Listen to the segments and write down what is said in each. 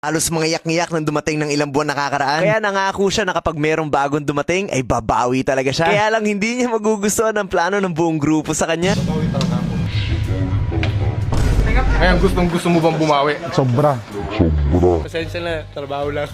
Halos mga yak-ngiyak nang dumating ng ilang buwan nakakaraan. Kaya nangako siya na kapag merong bagong dumating, ay babawi talaga siya. Kaya lang hindi niya magugustuhan ang plano ng buong grupo sa kanya. Ngayon, gusto mo bang bumawi? Sobra. Pasensya na, trabaho lang.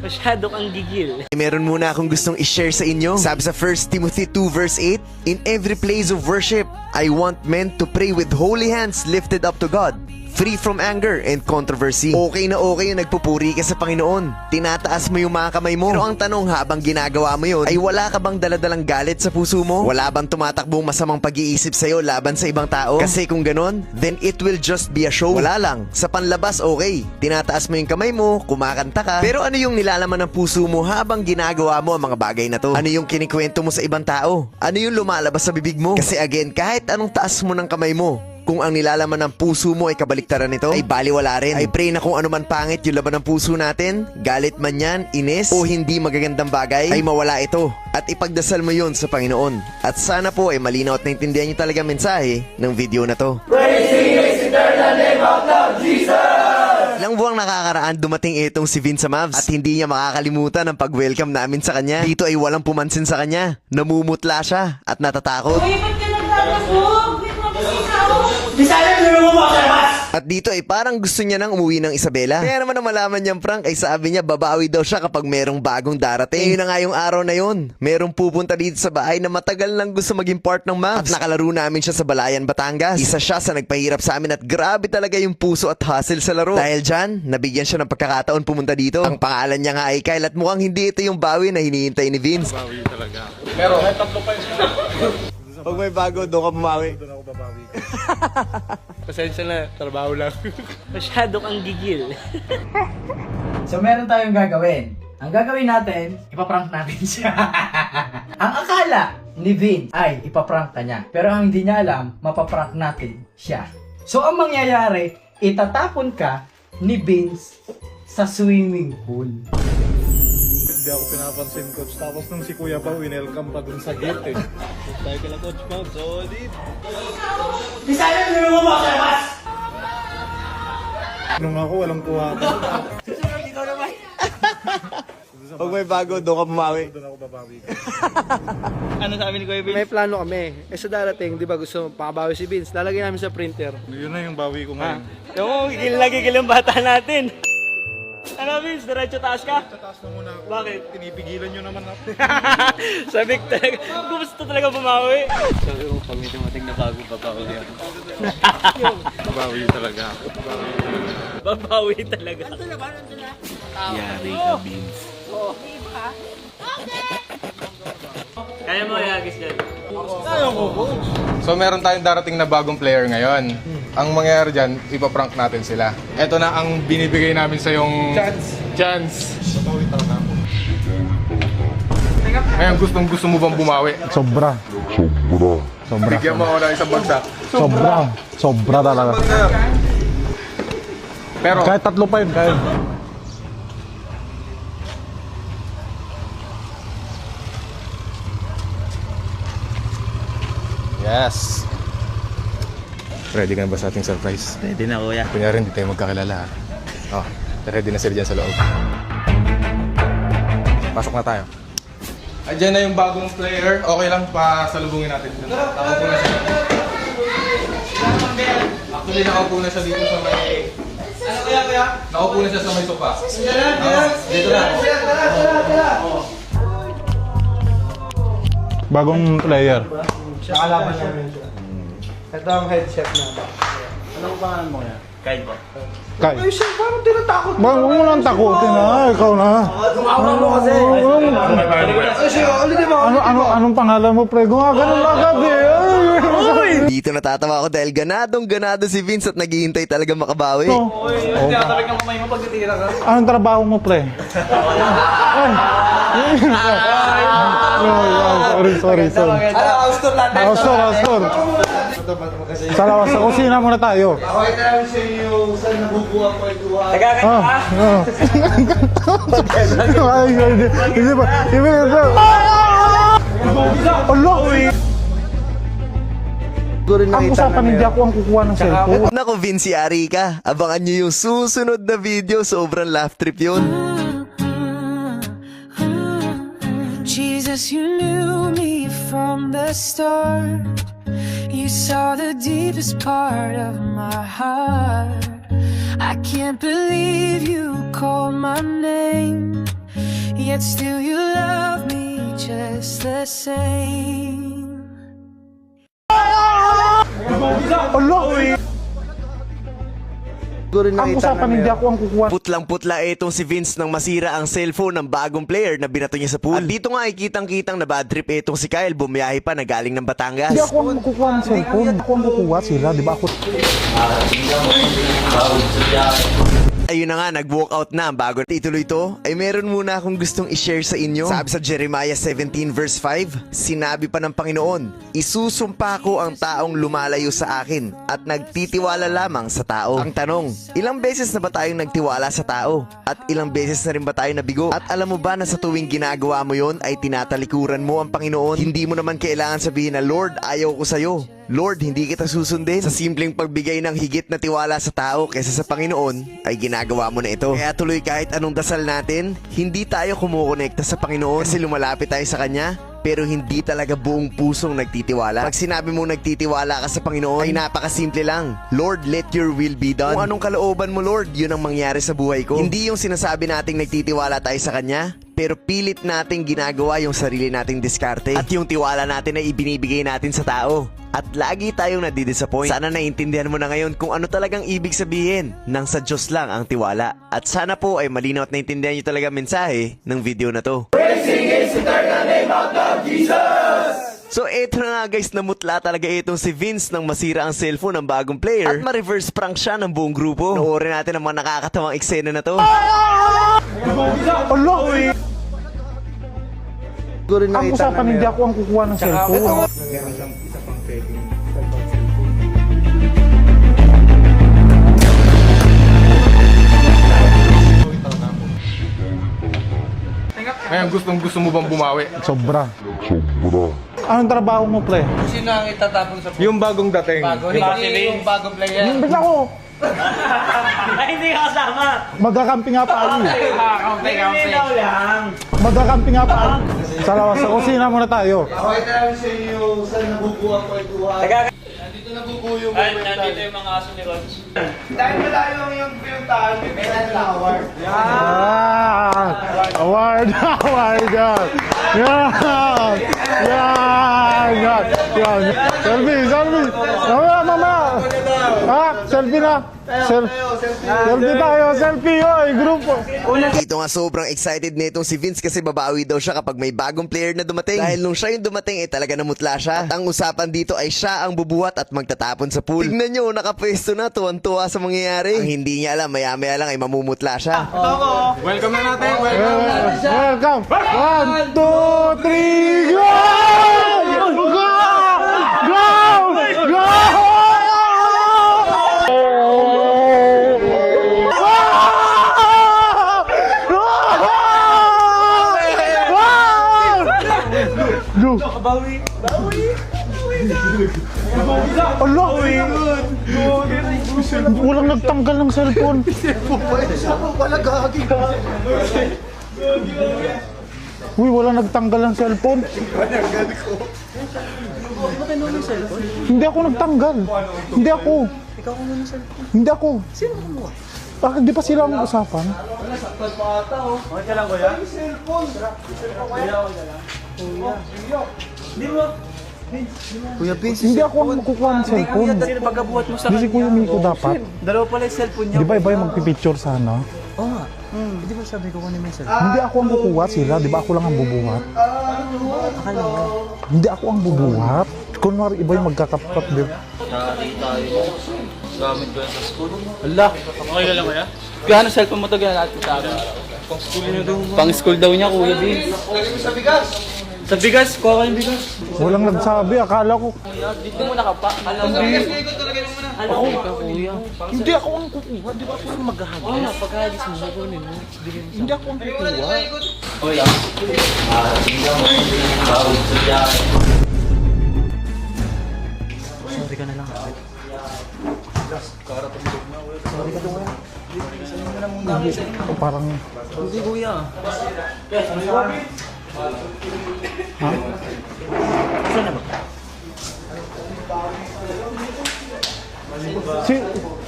Masyado kang gigil. Meron muna akong gustong i-share sa inyo. Sabi sa 1 Timothy 2 verse 8, "In every place of worship, I want men to pray with holy hands lifted up to God, free from anger and controversy." Okay na okay yung nagpupuri ka sa Panginoon. Tinataas mo yung mga kamay mo. Pero ang tanong, habang ginagawa mo yun, ay wala ka bang daladalang galit sa puso mo? Wala bang tumatakbong masamang pag-iisip sa'yo laban sa ibang tao? Kasi kung ganon, then it will just be a show. Wala lang. Sa panlabas, okay. Tinataas mo yung kamay mo, kumakanta ka. Pero ano yung nilalaman ng puso mo habang ginagawa mo ang mga bagay na to? Ano yung kinikwento mo sa ibang tao? Ano yung lumalabas sa bibig mo? Kasi again, kahit anong taas mo ng kamay mo, kung ang nilalaman ng puso mo ay kabaliktaran nito, ay baliwala rin. I pray na kung ano man pangit yung laban ng puso natin, galit man yan, inis, o hindi magagandang bagay, ay mawala ito. At ipagdasal mo yun sa Panginoon. At sana po ay malinaw at naintindihan nyo talaga mensahe ng video na to. Ilang buwang nakakaraan dumating itong si Vince Mavs at hindi niya makakalimutan ang pag-welcome namin sa kanya. Dito ay walang pumansin sa kanya. Namumutla siya at natatakot. Uy, ba't ka nagtatasok? Wait, mabusisa ako. At dito ay parang gusto niya nang umuwi ng Isabela. Kaya naman na malaman niyang prank ay sabi niya babawi daw siya kapag merong bagong darating. Yun na nga yung araw na yun. Merong pupunta dito sa bahay na matagal nang gusto maging part ng Mavs. At nakalaro namin siya sa Balayan, Batangas. Isa siya sa nagpahirap sa amin at grabe talaga yung puso at hustle sa laro. Dahil dyan, nabigyan siya ng pagkakataon pumunta dito. Ang pangalan niya nga ay Kyle at mukhang hindi ito yung bawi na hinihintay ni Vince. Bawi talaga. Pero, tatlo pa yun. Pag may bago, doon ka bumawi. Doon ako babawi. Pasensya na, trabaho lang. Masyado kang gigil. So meron tayong gagawin. Ang gagawin natin, ipaprank natin siya. Ang akala ni Vin ay ipaprank ka niya. Pero ang hindi niya alam, mapaprank natin siya. So ang mangyayari, itatapon ka ni Vince sa swimming pool. Hindi ako pinapansin, coach. Tapos nung si Kuya pa, winelcome pa dun sa gate eh. Tayo kila coach pa, solid. Nung ako, walang kuha ka. Pag may bago, doon ka bumawi. Doon ako babawi. Ano sabi ni Kuya Vince? May plano kami. Eh sa darating, di ba gusto pakabawi si Vince? Lalagay namin sa printer. Yun na yung bawi ko ngayon. Yung gigil na gigil yung bata natin. Ano Vince, diretso taas ka? Sa taas na muna ako. Bakit? Tinipigilan nyo naman ako. Sabi ko talaga, gusto talaga bumawi. Sabi ko, pag may dumating na bago, babawi ako. Bawi talaga ako. Babawi talaga. Yari ka, Vince. Kaya mo iagis dyan. So meron tayong darating na bagong player ngayon. Ang mangyayari dyan, ipaprank natin sila. Ito na ang binibigay namin sa yung chance. Babawi talaga ako. Ngayon, gusto mo bang bumawi? Sobra. Sobra. Bigyan mo ako ng isang bagsak. Sobra. Sobra talaga. Pero, Kahit tatlo pa yun, kaya. yes. Ready ka na ba sa ating surprise? Pwede na kuya. Kunyari hindi tayo magkakilala. Oh, ready na sila dyan sa loob. Pasok na tayo. Ayan na yung bagong player. Okay lang, pasalubungin natin. Nakaupo na siya. Actually, nakaupo na siya dito sa may... Ano kaya? Nakaupo na siya sa may sofa. Dito na. Bagong player. Nakalaban namin siya. Ito ang head chef namin. Anong pangalan mo kaya? Kain po. Kay. Ay, siya, parang tinatakot mo. Huwag mo nang takutin na. Ikaw na. Tumawa mo kasi. Ay, siya, ulit mo. Anong pangalan mo, pre? Gumagano lang agad eh. Dito natatawa ako dahil ganado si Vince at naghihintay talaga makabawi. Tinatabik ng kamay mo pag natira ka. Anong trabaho mo, pre? Sorry. Ano, austor natin. Austor. Sa lawas sa kusina muna tayo. Okay na lang siya yung saan nabubuha ko ay duha. Nagkakanta ka? Hindi ba? Allah! Ang usapan, hindi ako ang kukuha ng cellphone. Nako, Vince, yari ka. Abangan nyo yung susunod na video. Sobrang laugh trip yun. Jesus, you knew me from the start. You saw the deepest part of my heart. I can't believe you called my name, yet still you love me just the same. Ang usapan, hindi ako ang kukuha. Putlang-putla itong si Vince nang masira ang cellphone ng bagong player na binato niya sa pool. At dito nga ay kitang-kitang na bad trip itong si Kyle. Bumiyahe pa na galing ng Batangas. Hindi ako ang kukuha ng cellphone. Ako ang kukuha sila, di ba ako? Ayun na nga, nag-walkout na. Bago ituloy ito, ay meron muna akong gustong i-share sa inyo. Sabi sa Jeremiah 17 verse 5, sinabi pa ng Panginoon, isusumpa ko ang taong lumalayo sa akin at nagtitiwala lamang sa tao. Ang tanong, ilang beses na ba tayong nagtiwala sa tao? At ilang beses na rin ba tayo nabigo? At alam mo ba na sa tuwing ginagawa mo yon ay tinatalikuran mo ang Panginoon? Hindi mo naman kailangan sabihin na, Lord, ayaw ko sa'yo. Lord, hindi kita susundin. Sa simpleng pagbigay ng higit na tiwala sa tao kaysa sa Panginoon, ay ginagawa mo na ito. Kaya tuloy kahit anong dasal natin, hindi tayo kumukonekta sa Panginoon kasi lumalapit tayo sa Kanya, pero hindi talaga buong pusong nagtitiwala. Pag sinabi mo nagtitiwala ka sa Panginoon, ay napakasimple lang. Lord, let your will be done. Kung anong kalooban mo, Lord, yun ang mangyari sa buhay ko. Hindi yung sinasabi nating nagtitiwala tayo sa Kanya, pero pilit nating ginagawa yung sarili nating diskarte. At yung tiwala natin ay ibinibigay natin sa tao. At lagi tayong nadidisappoint. Sana naiintindihan mo na ngayon kung ano talagang ibig sabihin ng sa Diyos lang ang tiwala. At sana po ay malinaw at naintindihan nyo talaga mensahe ng video na to. So eto na nga guys, namutla talaga itong si Vince nang masira ang cellphone ng bagong player at ma-reverse prank siya ng buong grupo. Noorin natin ang mga nakakatawang eksena na to. Ang usapan, hindi ako ang kukuha ng cellphone. Ngayon, gusto mo bang bumawi? Sobra. Anong trabaho mo, pre? Sino ang itatapon sa Yung bagong dating. Hindi yung bagong player. Bigla ko. Ay, hindi ka kasama. Magkakampi nga pa ako. Hindi daw lang. Magkakampi nga pa ako. Sa lawas sa kusina muna tayo. Okay, tayo sa inyo saan nabubuo ang kwentuhan. Nandito nabubuo yung Nandito yung mga aso ni Rods. Dahil malayo yung pinuntahan, may pinuntahan na award. Award! Award! Yan! Selfie! Selfie! Mamaya! Ha? Selfie na! Selfie tayo! Selfie! Oy! Grupo! Dito nga sobrang excited nitong si Vince kasi babawi daw siya kapag may bagong player na dumating. Dahil nung siya yung dumating ay talaga namutla siya. At ang usapan dito ay siya ang bubuhat at magtatapon sa pool. Tignan nyo, nakapwesto na, tuwan-tuwa sa mangyayari. Ang hindi niya alam, maya-maya lang ay mamumutla siya. Welcome na natin! Welcome! Welcome! 1, 2, 3, go! Go! Go! Go! Bawi! Allah! Walang nagtanggal ng cellphone. Uy, walang nagtanggal ng cellphone. Hindi ako nagtanggal. Hindi ako. Hindi ako. Sino kumuha? Bakit di pa sila ang usapan? Okay ka lang, kuya? Kuya Vince, Hindi ako ang kukuha ng cellphone. sino pagkabuhat mo sa Hindi si Kuya Miko dapat. Dalawa pala yung cellphone niya. Di ba iba yung magpipicture sana? Oo nga. Di ba sabi ko kunin mo yung cellphone? Hindi ako ang kukuha sila. Di ba ako lang ang bubuhat? Akala mo. Hindi ako ang bubuhat. Kunwari iba yung magkakapkap. Di ba? Gamit ko yan sa school. Ala. Okay ka lang, kuya? Kaya ano cellphone mo to gano'n natin sa akin? Pang school daw niya, Kuya Vince. Sa bigas, kuha ka yung bigas. Walang nagsabi. Akala ko. Dito mo nakapa. Alam mo. Ako ka, Kuya. Hindi ako ang kukuha. Di ba ako ang maghahagis? Oo nga, pagkahagis mo, kunin mo. Hindi ako ang kukuha. Kuya. ka na lang. O parang... Hindi kuya. Si,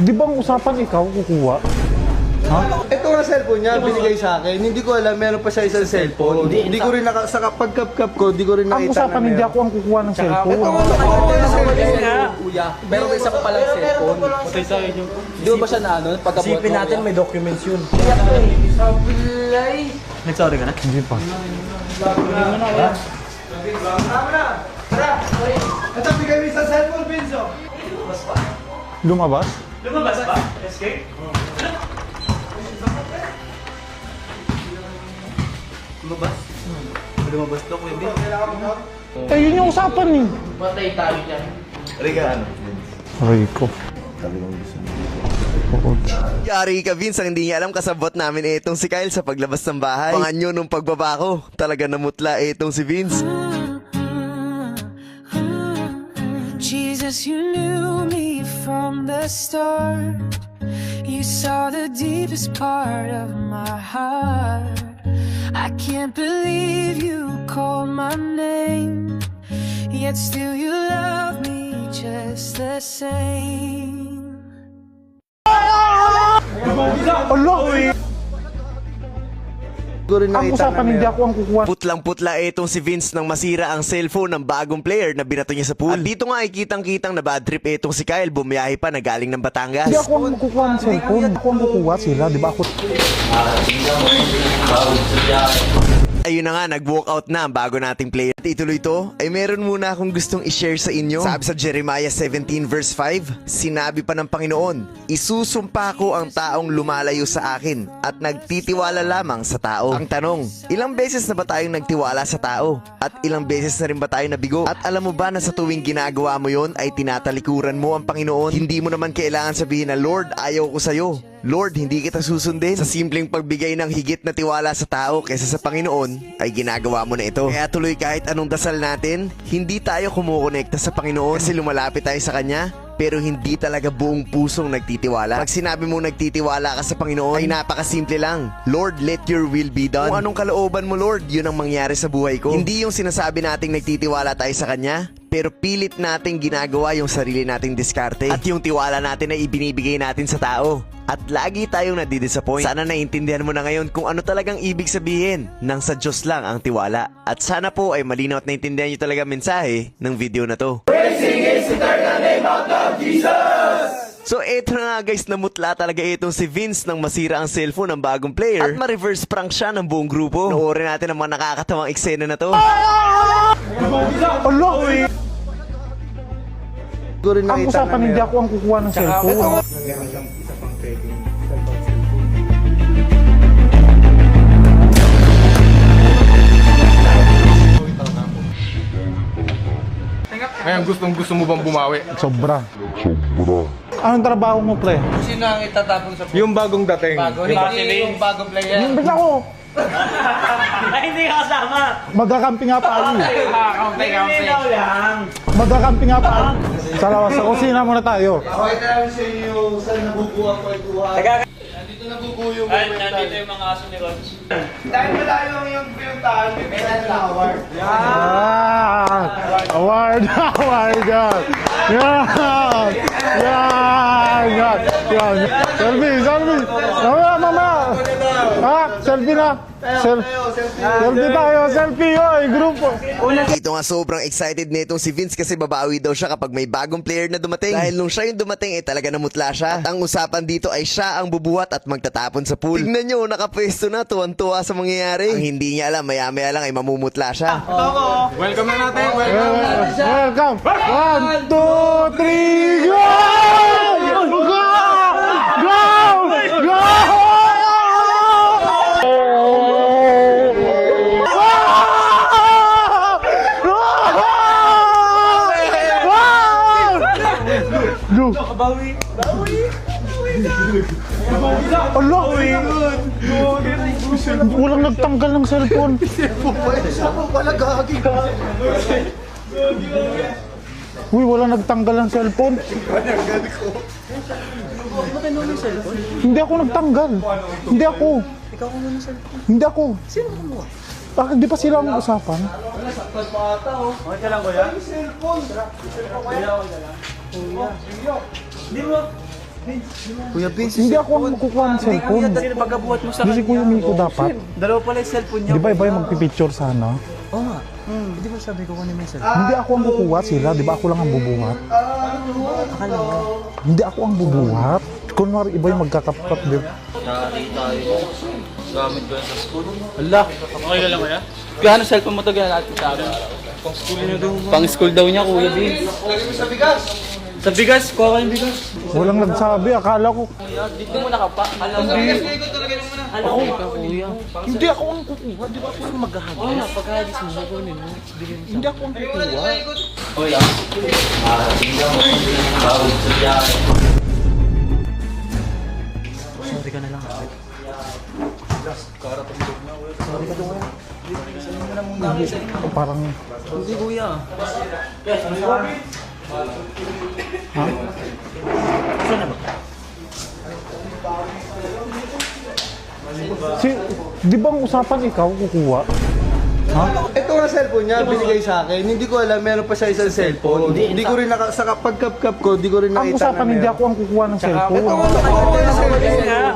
di ba ang usapan ikaw kukuha? Ito nga cellphone niya, binigay sa akin. Hindi ko alam, meron pa siya isang cellphone. Hindi ko rin sa pagkap-kap ko, hindi ko rin Ang nakita usapan hindi ako ang kukuha ng cellphone. Kuya, pero may isa pa palang cellphone. Patay sa akin yung... Di ba siya na ano? Pagkabuhat mo. Sipin natin may documents yun. Nagsorry ka na? Hindi pa. Ito, bigay mo isang cellphone, Vinzo. Lumabas? Lumabas ba? SK? Lumabas? Lumabas to, kuya Bin. Eh, yun yung usapan eh. Patay tayo dyan. Aray ko. Yari ka, Vince, ang hindi niya alam kasabot namin itong si Kyle sa paglabas ng bahay. Panganyo nung pagbaba ko, talaga namutla itong si Vince. Jesus, you knew me from the start. You saw the deepest part of my heart. I can't believe you called my name, yet still you love me just the same. Allah! Hindi ko rin Ang nakita usapan hindi ako ang kukuha. Putlang-putla itong si Vince nang masira ang cellphone ng bagong player na binato niya sa pool. At dito nga ay kitang-kitang na bad trip itong si Kyle, bumiyahe pa na galing ng Batangas. Hindi ako ang kukuha ng cellphone. Ako ang kukuha sila, di ba ako? Ayun na nga, nag-walkout na ang bago nating player. At ituloy to, ay meron muna akong gustong i-share sa inyo. Sabi sa Jeremiah 17 verse 5, sinabi pa ng Panginoon, isusumpa ko ang taong lumalayo sa akin at nagtitiwala lamang sa tao. Ang tanong, ilang beses na ba tayong nagtiwala sa tao? At ilang beses na rin ba tayo nabigo? At alam mo ba na sa tuwing ginagawa mo yon ay tinatalikuran mo ang Panginoon? Hindi mo naman kailangan sabihin na, Lord, ayaw ko sa'yo. Lord, hindi kita susundin. Sa simpleng pagbigay ng higit na tiwala sa tao kaysa sa Panginoon, ay ginagawa mo na ito. Kaya tuloy kahit anong dasal natin, hindi tayo kumukonekta sa Panginoon kasi lumalapit tayo sa Kanya, pero hindi talaga buong pusong nagtitiwala. Pag sinabi mong nagtitiwala ka sa Panginoon, ay napakasimple lang. Lord, let your will be done. Kung anong kalooban mo, Lord, yun ang mangyari sa buhay ko. Hindi yung sinasabi nating nagtitiwala tayo sa Kanya, pero pilit nating ginagawa yung sarili nating diskarte. At yung tiwala natin ay ibinibigay natin sa tao. At lagi tayong nadidisappoint. Sana naiintindihan mo na ngayon kung ano talagang ibig sabihin ng sa Diyos lang ang tiwala. At sana po ay malinaw at naiintindihan nyo talaga mensahe ng video na to. Praising is the name of Jesus! So eto na nga guys, namutla talaga itong si Vince nang masira ang cellphone ng bagong player at ma-reverse prank siya ng buong grupo. Noorin natin ang mga nakakatawang eksena na to. Allah! Ang usapan hindi ako ang kukuha ng cellphone. Ngayon, gusto mo bang bumawi? Sobra. Anong trabaho mo, pre? Sino ang itatapon sa Yung bagong dating. Hindi yung bagong player. Yung bigla ko, Ay, hindi ka kasama. magkakampi nga pa ako. Ikaw lang. Magkakampi nga pa ako. Sa kusina muna tayo. Okay na lang sa inyo, saan nabubuha ko ito? Nandito nabubuha yung Nandito yung mga aso ni Ron. Dahil malayo yung pinuntahan, may metal tower. Ah! Award! Award! Yan! Yan! Yan! Yan! Selfie! Selfie! Mamaya! Ha? Selfie na! Selfie tayo! Selfie! Oy! Grupo! Dito nga sobrang excited nitong si Vince kasi babawi daw siya kapag may bagong player na dumating. Dahil nung siya yung dumating talaga namutla siya. At ang usapan dito ay siya ang bubuhat at magtatapon sa pool. Tignan nyo, nakapwesto na, tuwan-tuwa sa mangyayari. Ang hindi niya alam, maya-maya lang ay mamumutla siya. Welcome na natin, welcome. Welcome! 1, 2, 3, go! Go! Go! Go! Go! Bawi! Allah! Walang nagtanggal ng cellphone. Uy, wala nagtanggal ng cellphone. Hindi ako nagtanggal. Hindi ako. Ikaw kung ano cellphone. Hindi ako. Sino kumuha? Bakit di pa sila ang usapan? Okay ka lang, kuya? Kuya Vince, Hindi ako ang kukuha ng cellphone. Sino pagkabuhat mo sa Hindi si Kuya Miko dapat. Dalawa pala yung cellphone niya. Di ba iba yung magpipicture sana? Oo nga. Di ba sabi ko kunin mo yung cellphone? Hindi ako ang kukuha sila. Di ba ako lang ang bubuhat? Akala mo. Hindi ako ang bubuhat. Kunwari iba yung magkakapkat. Di ba? Gamit ko yan sa school. Allah. Okay ka lang, kuya? Kaya ano cellphone mo to ginagamit mo sa araw-araw? Pang school niyo daw. Pang school daw niya, Kuya Vince. lagay mo sa bigas. Sa bigas, kuha ka yung bigas. Walang nagsabi. Akala ko. Kuya, dito mo nakapa. Alam mo. Alam mo ka, Kuya. Hindi ako ang kukuha. Di ba ako ang maghahagis? Wala, pagkagis mo, kunin mo. Hindi ako ang kukuha. Kuya. Sorry ka na lang. Parang... Hindi, Kuya. Ha? Si, di ba ang usapan ikaw kukuha? Ito nga cellphone niya, binigay sa akin. Hindi ko alam, meron pa siya isang cellphone. Hindi ko rin sa pagkap-kap ko, hindi ko rin Ang nakita usapan, hindi ako ang kukuha ng cellphone.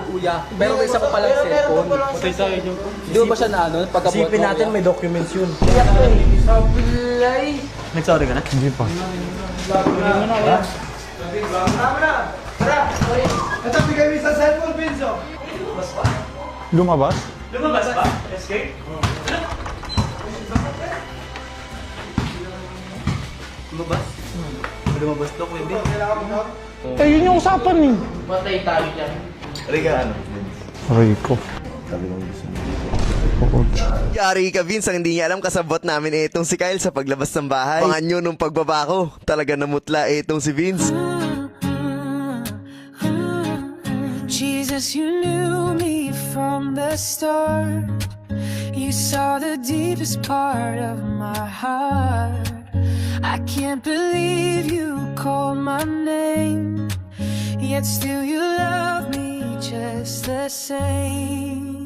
Kuya, pero may isa pa palang cellphone. Di ba siya na ano? Isipin natin may documents yun. Nagsorry ka na? Hindi pa. Ito, bigay mo isang cellphone, Vince. Lumabas? Lumabas ba? Escape? Lumabas to, Kuya Vince. Eh, yun yung usapan eh. Matay tayo dyan. Aray ko. Yari ka, Vince, ang hindi niya alam kasabot namin itong si Kyle sa paglabas ng bahay. Panganyo nung pagbaba ko, talaga namutla itong si Vince. Jesus, you knew me from the start. You saw the deepest part of my heart. I can't believe you called my name, yet still you love me just the same.